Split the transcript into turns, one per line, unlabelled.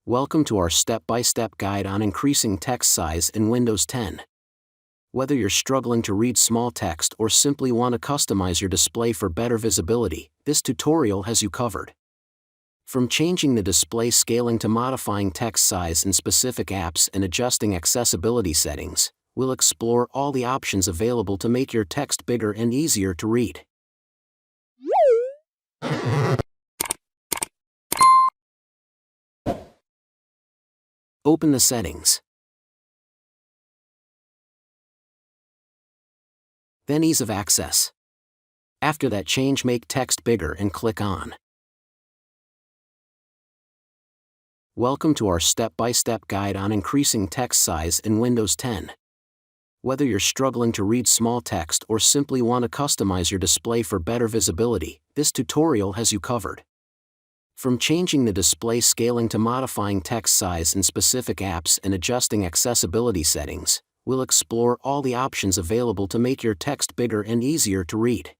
Welcome to our step-by-step guide on increasing text size in Windows 10. Whether you're struggling to read small text or simply want to customize your display for better visibility, this tutorial has you covered. From changing the display scaling to modifying text size in specific apps and adjusting accessibility settings, we'll explore all the options available to make your text bigger and easier to read. Open the settings. Then ease of access. After that, change make text bigger and click on. Welcome to our step-by-step guide on increasing text size in Windows 10. Whether you're struggling to read small text or simply want to customize your display for better visibility, this tutorial has you covered. From changing the display scaling to modifying text size in specific apps and adjusting accessibility settings, we'll explore all the options available to make your text bigger and easier to read.